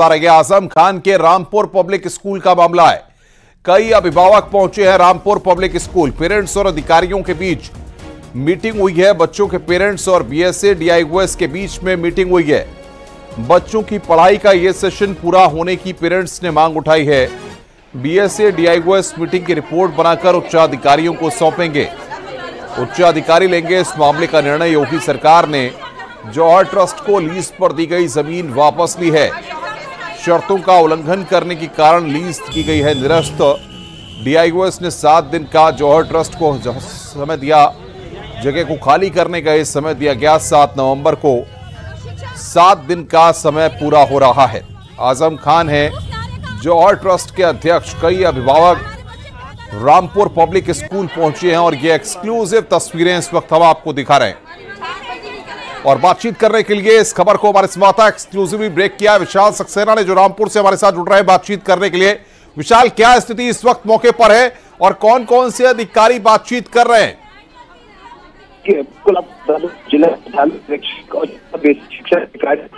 बता रहे आजम खान के रामपुर पब्लिक स्कूल का मामला है। कई अभिभावक पहुंचे हैं रामपुर पब्लिक स्कूल। पेरेंट्स और अधिकारियों के बीच मीटिंग हुई है। बच्चों के पेरेंट्स और बीएसए डीआईओएस के बीच में मीटिंग हुई है। बच्चों की पढ़ाई का यह सेशन पूरा होने की पेरेंट्स ने मांग उठाई है। बीएसए डीआईओएस मीटिंग की रिपोर्ट बनाकर उच्चाधिकारियों को सौंपेंगे। उच्चाधिकारी लेंगे इस मामले का निर्णय। योगी सरकार ने जौहर ट्रस्ट को लीज पर दी गई जमीन वापस ली है। शर्तों का उल्लंघन करने के कारण लीज की गई है निरस्त। डीआईओएस ने 7 दिन का जौहर ट्रस्ट को समय दिया। जगह को खाली करने का इस समय दिया गया। 7 नवंबर को 7 दिन का समय पूरा हो रहा है। आजम खान है जौहर ट्रस्ट के अध्यक्ष। कई अभिभावक रामपुर पब्लिक स्कूल पहुंचे हैं और ये एक्सक्लूसिव तस्वीरें इस वक्त हम आपको दिखा रहे हैं। और बातचीत करने के लिए इस खबर को हमारे संवाददाता एक्सक्लूसिवली ब्रेक किया विशाल सक्सेना ने, जो रामपुर से हमारे साथ जुड़ रहे हैं बातचीत करने के लिए। विशाल, क्या स्थिति इस वक्त मौके पर है और कौन कौन से अधिकारी बातचीत कर रहे हैं? जिला शिक्षा अधिकारी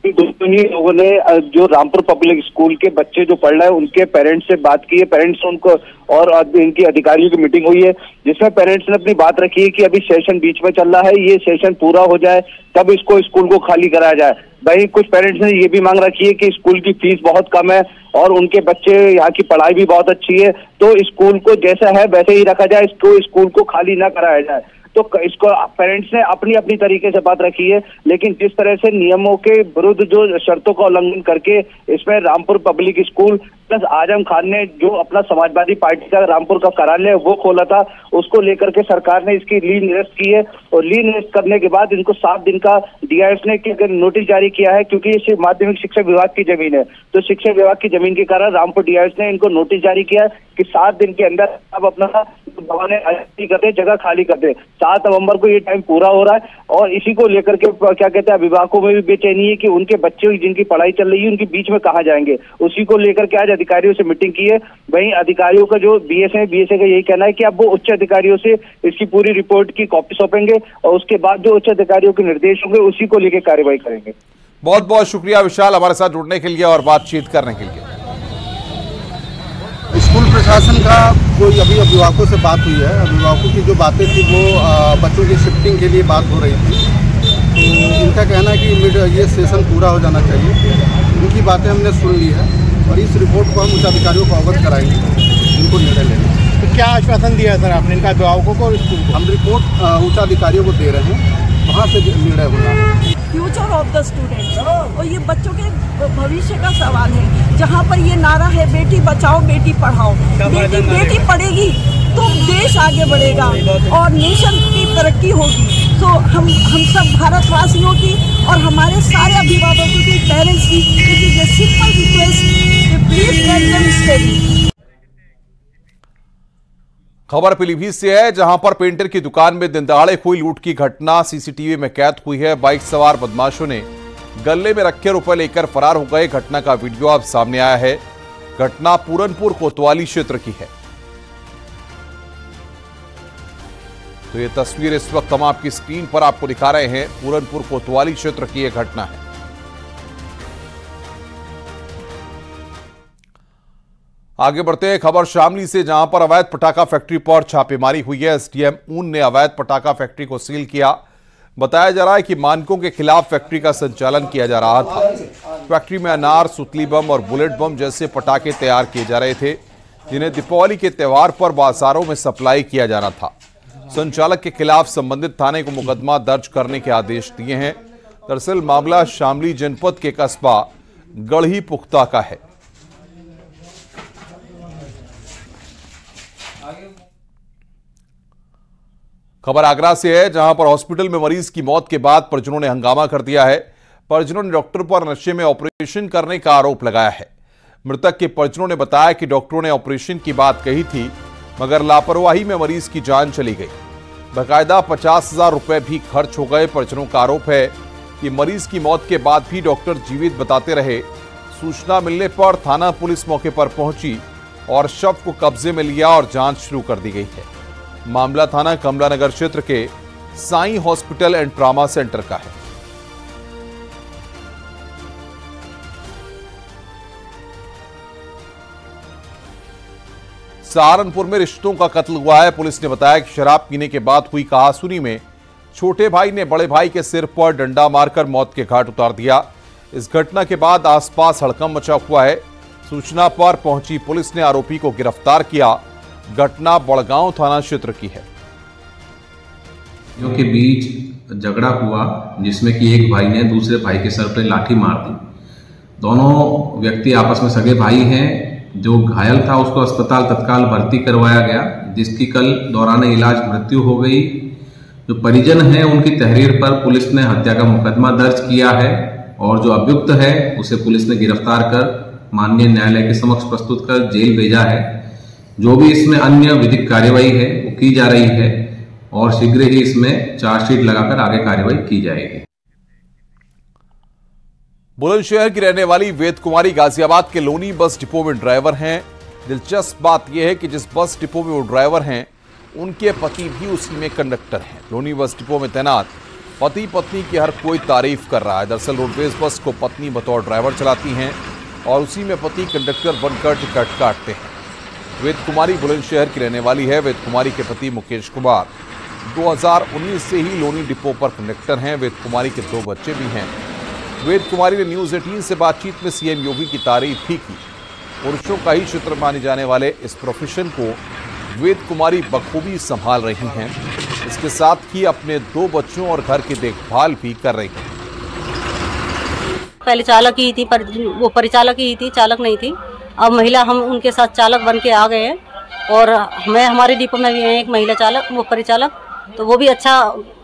दोनों ही लोगों ने जो रामपुर पब्लिक स्कूल के बच्चे जो पढ़ रहे हैं उनके पेरेंट्स से बात की है। पेरेंट्स से उनको और इनकी अधिकारियों की मीटिंग हुई है, जिसमें पेरेंट्स ने अपनी बात रखी है कि अभी सेशन बीच में चल रहा है, ये सेशन पूरा हो जाए तब इसको स्कूल को खाली कराया जाए। वहीं कुछ पेरेंट्स ने ये भी मांग रखी है कि स्कूल की फीस बहुत कम है और उनके बच्चे यहाँ की पढ़ाई भी बहुत अच्छी है, तो स्कूल को जैसा है वैसे ही रखा जाए, इसको स्कूल को खाली ना कराया जाए। तो इसको पेरेंट्स ने अपनी अपनी तरीके से बात रखी है, लेकिन जिस तरह से नियमों के विरुद्ध जो शर्तों का उल्लंघन करके इसमें Rampur public school plus Azam Khan ने जो अपना समाजवादी पार्टी का रामपुर का कार्यालय वो खोला था, उसको लेकर के सरकार ने इसकी लीज निरस्त की है। और लीज निरस्त करने के बाद इनको 7 दिन का डीआईएस ने नोटिस जारी किया है, क्योंकि ये माध्यमिक शिक्षा विभाग की जमीन है। तो शिक्षा विभाग की जमीन के कारण रामपुर डीआईएस ने इनको नोटिस जारी किया है कि 7 दिन के अंदर अब अपना करते जगह खाली करते। 7 नवंबर को ये टाइम पूरा हो रहा है और इसी को लेकर के क्या कहते हैं अभिभावकों में भी बेचैनी है कि उनके बच्चे जिनकी पढ़ाई चल रही है उनके बीच में कहाँ जाएंगे। उसी को लेकर के आज अधिकारियों से मीटिंग की है। वहीं अधिकारियों का जो बीएसए का यही कहना है कि अब वो उच्च अधिकारियों से इसकी पूरी रिपोर्ट की कॉपी सौंपेंगे और उसके बाद जो उच्च अधिकारियों के निर्देश होंगे उसी को लेकर कार्रवाई करेंगे। बहुत बहुत शुक्रिया विशाल हमारे साथ जुड़ने के लिए और बातचीत करने के लिए। स्कूल प्रशासन का कोई अभी अभिभावकों से बात हुई है। अभिभावकों की जो बातें थी वो बच्चों की शिफ्टिंग के लिए बात हो रही थी। तो इनका कहना है कि ये सेशन पूरा हो जाना चाहिए। उनकी बातें हमने सुन ली है और इस रिपोर्ट को हम उच्च अधिकारियों को अवगत कराएंगे, इनको निर्णय लेंगे। तो क्या आश्वासन दिया है सर आपने इनका अभिभावकों को और स्कूल को? हम रिपोर्ट उच्च अधिकारियों को दे रहे हैं, वहाँ से निर्णय होगा। फ्यूचर ऑफ द स्टूडेंट्स और ये बच्चों के भविष्य का सवाल है। जहाँ पर ये नारा है बेटी बचाओ बेटी पढ़ाओ, बेटी पढ़ेगी तो देश आगे बढ़ेगा और नेशन की तरक्की होगी। तो हम सब भारतवासियों की और हमारे सारे अभिभावकों की, पेरेंट्स की simple request, please let them study. खबर पीलीभीत से है, जहां पर पेंटर की दुकान में दिनदहाड़े हुई लूट की घटना सीसीटीवी में कैद हुई है। बाइक सवार बदमाशों ने गले में रखे रुपए लेकर फरार हो गए। घटना का वीडियो अब सामने आया है। घटना पूरनपुर कोतवाली क्षेत्र की है। तो ये तस्वीर इस वक्त हम आपकी स्क्रीन पर आपको दिखा रहे हैं। पूरनपुर कोतवाली क्षेत्र की यह घटना है। आगे बढ़ते हैं खबर शामली से, जहां पर अवैध पटाखा फैक्ट्री पर छापेमारी हुई है। एसडीएम ऊन ने अवैध पटाखा फैक्ट्री को सील किया। बताया जा रहा है कि मानकों के खिलाफ फैक्ट्री का संचालन किया जा रहा था। फैक्ट्री में अनार, सुतली बम और बुलेट बम जैसे पटाखे तैयार किए जा रहे थे, जिन्हें दीपावली के त्यौहार पर बाजारों में सप्लाई किया जाना था। संचालक के खिलाफ संबंधित थाने को मुकदमा दर्ज करने के आदेश दिए हैं। दरअसल मामला शामली जनपद के कस्बा गढ़ी पुख्ता का है। खबर आगरा से है, जहां पर हॉस्पिटल में मरीज की मौत के बाद परिजनों ने हंगामा कर दिया है। परिजनों ने डॉक्टर पर नशे में ऑपरेशन करने का आरोप लगाया है। मृतक के परिजनों ने बताया कि डॉक्टरों ने ऑपरेशन की बात कही थी, मगर लापरवाही में मरीज की जान चली गई। बाकायदा 50,000 रुपए भी खर्च हो गए। परिजनों का आरोप है कि मरीज की मौत के बाद भी डॉक्टर जीवित बताते रहे। सूचना मिलने पर थाना पुलिस मौके पर पहुंची और शव को कब्जे में लिया और जांच शुरू कर दी गई है। मामला थाना कमला नगर क्षेत्र के Sai hospital and trauma centre का है। सहारनपुर में रिश्तों का कत्ल हुआ है। पुलिस ने बताया कि शराब पीने के बाद हुई कहासुनी में छोटे भाई ने बड़े भाई के सिर पर डंडा मारकर मौत के घाट उतार दिया। इस घटना के बाद आसपास हड़कंप मचा हुआ है। सूचना पर पहुंची पुलिस ने आरोपी को गिरफ्तार किया। घटना बड़गांव थाना क्षेत्र की है। के बीच झगड़ा हुआ जिसमें कि एक भाई ने दूसरे भाई के सर पर लाठी मार दी। दोनों व्यक्ति आपस में सगे भाई हैं। जो घायल था उसको अस्पताल तत्काल भर्ती करवाया गया, जिसकी कल दौरान इलाज मृत्यु हो गई। जो परिजन हैं उनकी तहरीर पर पुलिस ने हत्या का मुकदमा दर्ज किया है और जो अभियुक्त है उसे पुलिस ने गिरफ्तार कर माननीय न्यायालय के समक्ष प्रस्तुत कर जेल भेजा है। जो भी इसमें अन्य विधिक कार्यवाही है वो की जा रही है और शीघ्र ही इसमें चार्जशीट लगाकर आगे कार्यवाही की जाएगी। बुलंदशहर की रहने वाली वेद कुमारी गाजियाबाद के लोनी बस डिपो में ड्राइवर हैं। दिलचस्प बात यह है कि जिस बस डिपो में वो ड्राइवर हैं उनके पति भी उसी में कंडक्टर हैं। लोनी बस डिपो में तैनात पति पत्नी की हर कोई तारीफ कर रहा है। दरअसल रोडवेज बस को पत्नी बतौर ड्राइवर चलाती हैं और उसी में पति कंडक्टर बनकर टिकट काटते हैं। वेद कुमारी बुलंदशहर की रहने वाली है। वेद कुमारी के पति मुकेश कुमार 2019 से ही लोनी डिपो पर कंडक्टर हैं। वेद कुमारी के 2 बच्चे भी हैं। वेद कुमारी ने न्यूज 18 से बातचीत में सीएम योगी की तारीफ भी की। पुरुषों का ही क्षेत्र माने जाने वाले इस प्रोफेशन को वेद कुमारी बखूबी संभाल रही हैं। इसके साथ ही अपने 2 बच्चों और घर की देखभाल भी कर रही हैं। पहले चालक ही थी, पर वो परिचालक ही थी, चालक नहीं थी। अब महिला हम उनके साथ चालक बन के आ गए हैं और हमारे डिपो में भी है एक महिला चालक, वो परिचालक। तो वो भी अच्छा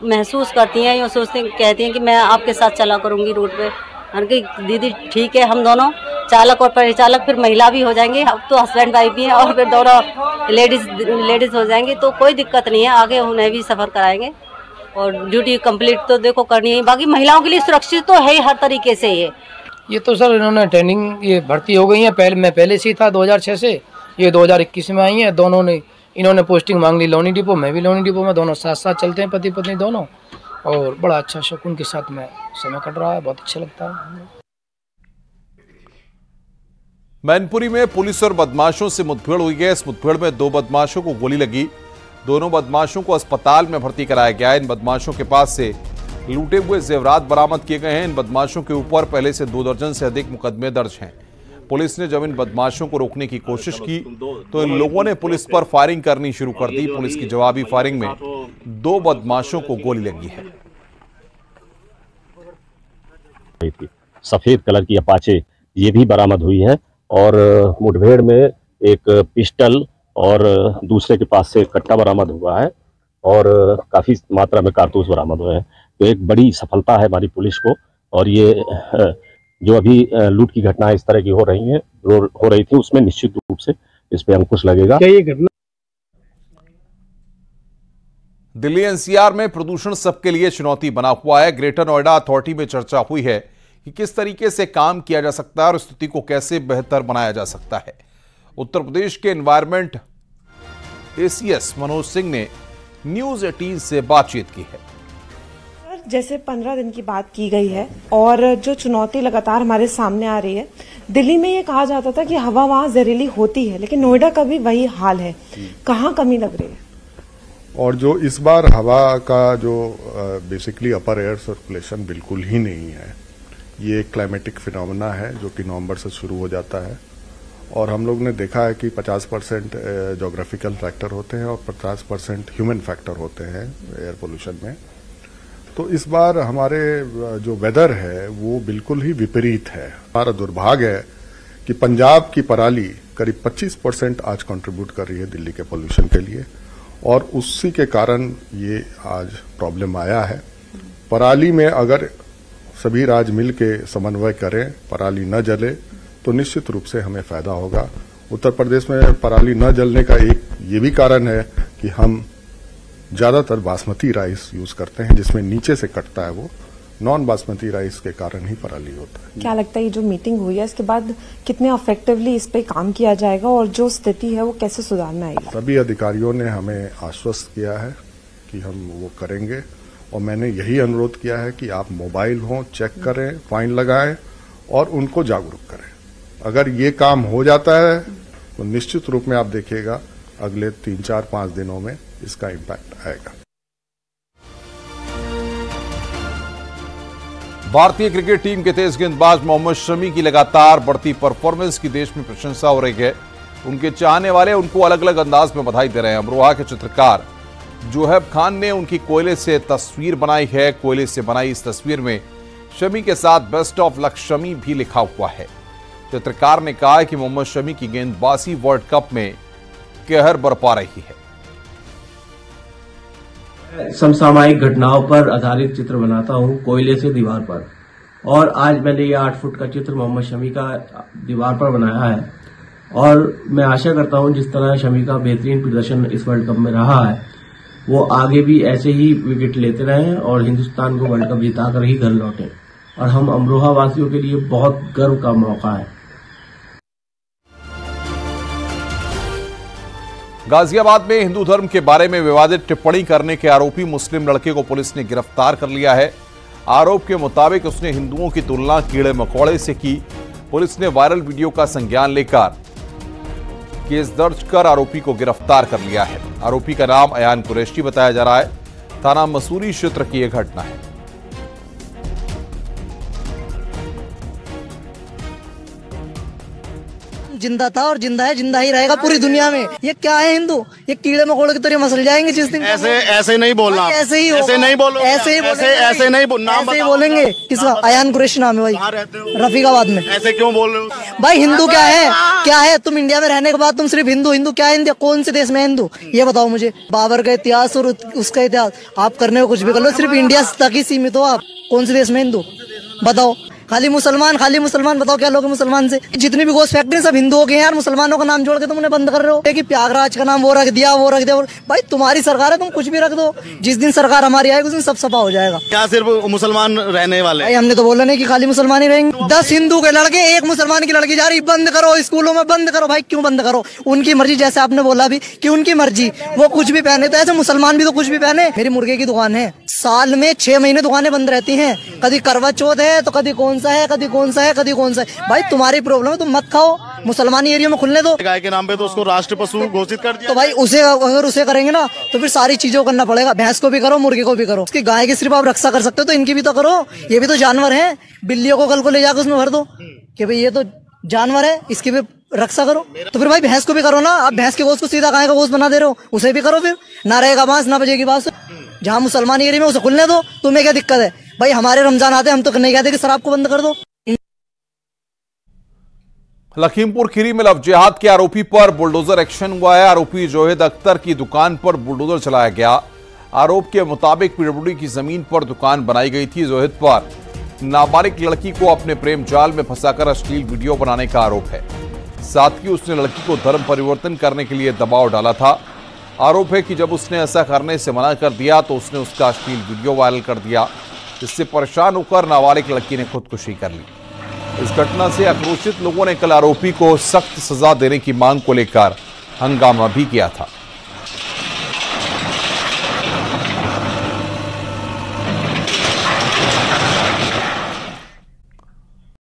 महसूस करती हैं, ये सोचते कहती हैं कि मैं आपके साथ चला करूँगी रोड पे। मैंने कहा दीदी ठीक है, हम दोनों चालक और परिचालक फिर महिला भी हो जाएंगे। अब तो हस्बैंड वाइफ भी हैं और फिर दोनों लेडीज हो जाएंगी, तो कोई दिक्कत नहीं है। आगे उन्हें भी सफ़र कराएंगे और ड्यूटी कंप्लीट तो देखो करनी है। बाकी महिलाओं के लिए सुरक्षित तो है ही हर तरीके से। ये तो सर इन्होंने ट्रेनिंग ये भर्ती हो गई है। मैं पहले से ही था 2006 से, ये 2021 में आई हैं। दोनों ने इन्होंने पोस्टिंग मांग ली लोनी डिपो, मैं भी लोनी डिपो में। दोनों साथ साथ चलते हैं पति पत्नी दोनों, और बड़ा अच्छा सुकून के साथ में समय कट रहा है, बहुत अच्छा लगता है। मैनपुरी में पुलिस और बदमाशों से मुठभेड़ हुई है। इस मुठभेड़ में 2 बदमाशों को गोली लगी। दोनों बदमाशों को अस्पताल में भर्ती कराया गया है। इन बदमाशों के पास से लूटे हुए जेवरात बरामद किए गए हैं। इन बदमाशों के ऊपर पहले से 2 दर्जन से अधिक मुकदमे दर्ज हैं। पुलिस ने जब इन बदमाशों को रोकने की कोशिश की तो इन लोगों ने पुलिस पर फायरिंग करनी शुरू कर दी। पुलिस की जवाबी फायरिंग में 2 बदमाशों को गोली लगी है। सफेद कलर की अपाचे ये भी बरामद हुई है और मुठभेड़ में एक पिस्टल और दूसरे के पास से कट्टा बरामद हुआ है और काफी मात्रा में कारतूस बरामद हुए हैं। तो एक बड़ी सफलता है हमारी पुलिस को। और ये जो अभी लूट की घटनाएं इस तरह की हो रही थी उसमें निश्चित रूप से इस पे अंकुश लगेगा। क्या ये घटना दिल्ली एनसीआर में प्रदूषण सबके लिए चुनौती बना हुआ है। ग्रेटर नोएडा अथॉरिटी में चर्चा हुई है कि किस तरीके से काम किया जा सकता है और स्थिति को कैसे बेहतर बनाया जा सकता है। उत्तर प्रदेश के एनवायरमेंट एसीएस मनोज सिंह ने न्यूज 18 से बातचीत की है। जैसे 15 दिन की बात की गई है और जो चुनौती लगातार हमारे सामने आ रही है, दिल्ली में ये कहा जाता था कि हवा वहां जहरीली होती है, लेकिन नोएडा का भी वही हाल है। कहाँ कमी लग रही है? और जो इस बार हवा का जो बेसिकली अपर एयर सर्कुलेशन बिल्कुल ही नहीं है। ये एक क्लाइमेटिक फिनोमेना है जो कि नवंबर से शुरू हो जाता है और हम लोग ने देखा है कि 50% जोग्राफिकल फैक्टर होते हैं और 50% ह्यूमन फैक्टर होते हैं एयर पोल्यूशन में। तो इस बार हमारे जो वेदर है वो बिल्कुल ही विपरीत है। हमारा दुर्भाग्य है कि पंजाब की पराली करीब 25% आज कंट्रीब्यूट कर रही है दिल्ली के पोल्यूशन के लिए और उसी के कारण ये आज प्रॉब्लम आया है। पराली में अगर सभी राज्य मिल के समन्वय करें, पराली न जले तो निश्चित रूप से हमें फायदा होगा। उत्तर प्रदेश में पराली न जलने का एक ये भी कारण है कि हम ज्यादातर बासमती राइस यूज करते हैं जिसमें नीचे से कटता है, वो नॉन बासमती राइस के कारण ही पराली होता है। क्या लगता है ये जो मीटिंग हुई है इसके बाद कितने इफेक्टिवली इस पे काम किया जाएगा और जो स्थिति है वो कैसे सुधारना आएगी? सभी अधिकारियों ने हमें आश्वस्त किया है कि हम वो करेंगे और मैंने यही अनुरोध किया है कि आप मोबाइल हो चेक करें, फाइन लगाएं और उनको जागरूक करें। अगर ये काम हो जाता है तो निश्चित रूप में आप देखिएगा अगले 3-4-5 दिनों में इसका इम्पैक्ट आएगा। भारतीय क्रिकेट टीम के तेज गेंदबाज मोहम्मद शमी की लगातार बढ़ती परफॉर्मेंस की देश में प्रशंसा हो रही है। उनके चाहने वाले उनको अलग अलग अंदाज में बधाई दे रहे हैं। अमरोहा के चित्रकार जोहेब खान ने उनकी कोयले से तस्वीर बनाई है। कोयले से बनाई इस तस्वीर में शमी के साथ बेस्ट ऑफ लक शमी भी लिखा हुआ है। चित्रकार ने कहा कि मोहम्मद शमी की गेंदबाजी वर्ल्ड कप में कहर बरपा रही है। समसामयिक घटनाओं पर आधारित चित्र बनाता हूं कोयले से दीवार पर, और आज मैंने ये 8 फुट का चित्र मोहम्मद शमी का दीवार पर बनाया है। और मैं आशा करता हूं जिस तरह शमी का बेहतरीन प्रदर्शन इस वर्ल्ड कप में रहा है, वो आगे भी ऐसे ही विकेट लेते रहें और हिंदुस्तान को वर्ल्ड कप जिताकर ही घर लौटें। और हम अमरोहा वासियों के लिए बहुत गर्व का मौका है। गाजियाबाद में हिंदू धर्म के बारे में विवादित टिप्पणी करने के आरोपी मुस्लिम लड़के को पुलिस ने गिरफ्तार कर लिया है। आरोप के मुताबिक उसने हिंदुओं की तुलना कीड़े मकोड़े से की। पुलिस ने वायरल वीडियो का संज्ञान लेकर केस दर्ज कर आरोपी को गिरफ्तार कर लिया है। आरोपी का नाम अयान कुरैशी बताया जा रहा है। थाना मसूरी क्षेत्र की यह घटना है। जिंदा था और जिंदा है, जिंदा ही रहेगा पूरी दुनिया में। ये क्या है हिंदू, ये कीड़े मकोड़े की तरह मसल जाएंगे जिस दिन। ऐसे नहीं बोलना, ऐसे ही नहीं बोलो, ऐसे ही नहीं बोलेंगे। किसका? अयान कुरैशी नाम है भाई, रफीकाबाद में। ऐसे क्यों बोल रहे हो भाई? हिंदू क्या है? क्या है? तुम इंडिया में रहने के बाद तुम सिर्फ हिंदू हिंदू क्या है? इंडिया कौन से देश में हिंदू, ये बताओ मुझे। बाबर का इतिहास और उसका इतिहास आप करने को कुछ भी कर लो, सिर्फ इंडिया तक ही सीमित हो आप। कौन से देश में हिंदू बताओ? खाली मुसलमान बताओ क्या लोग मुसलमान से? जितनी भी गोश्त फैक्ट्री सब हिंदुओं के हैं यार। मुसलमानों का नाम जोड़ के तुम उन्हें बंद कर रहे हो कि प्रयागराज का नाम वो रख दिया। भाई तुम्हारी सरकार है, तुम कुछ भी रख दो। जिस दिन सरकार हमारी आएगी उस दिन सब सफा हो जाएगा। क्या सिर्फ मुसलमान रहने वाले? भाई हमने तो बोला नहीं कि खाली मुसलमान ही रहेंगे। 10 हिंदू के लड़के, 1 मुसलमान की लड़की जा रही। बंद करो, स्कूलों में बंद करो। भाई क्यों बंद करो? उनकी मर्जी, जैसे आपने बोला भी कि उनकी मर्जी, वो कुछ भी पहने तो ऐसे मुसलमान भी तो कुछ भी पहने। मेरी मुर्गे की दुकान है, साल में 6 महीने दुकानें बंद रहती हैं। कभी करवा चौथ है तो कभी कौन सा है, कभी कौन सा है, कभी कौन सा है। भाई तुम्हारी प्रॉब्लम है, तुम मत खाओ, मुसलमानी एरिया में खुलने दो। गाय के नाम पे तो उसको राष्ट्र पशु घोषित कर दिया। तो भाई अगर उसे करेंगे ना तो फिर सारी चीजों को करना पड़ेगा। भैंस को भी करो, मुर्गे को भी करो। उसकी गाय की सिर्फ आप रक्षा कर सकते हो तो इनकी भी तो करो। ये भी तो जानवर है। बिल्लियों को कल को ले जाकर उसमें भर दो कि भाई ये तो जानवर है, इसकी भी रक्षा करो। तो फिर भाई भैंस को भी करो ना। आप भैंस के गोश्त को सीधा गाय का गोश्त बना दे रहे हो, उसे भी करो। फिर ना रहेगा बांस ना बजेगी बांस। जहाँ मुसलमान एरिया में उसे खुलने दो। तुम्हें क्या दिक्कत है भाई? हमारे रमजान आते हम तो नहीं कहते कि शराब को बंद कर दो। लखीमपुर खीरी में लव जिहाद के आरोपी पर बुलडोजर एक्शन हुआ है। आरोपी जोहिद अख्तर की दुकान पर बुलडोजर चलाया गया। आरोप के मुताबिक पीडब्ल्यूडी की जमीन पर दुकान बनाई गई थी। जोहिद पर नाबालिग लड़की को अपने प्रेम जाल में फंसाकर अश्लील वीडियो बनाने का आरोप है। साथ ही उसने लड़की को धर्म परिवर्तन करने के लिए दबाव डाला था। आरोप है कि जब उसने ऐसा करने से मना कर दिया तो उसने उसका अश्लील वीडियो वायरल कर दिया। इससे परेशान होकर नाबालिग लड़की ने खुदकुशी कर ली। इस घटना से आक्रोशित लोगों ने कल आरोपी को सख्त सजा देने की मांग को लेकर हंगामा भी किया था।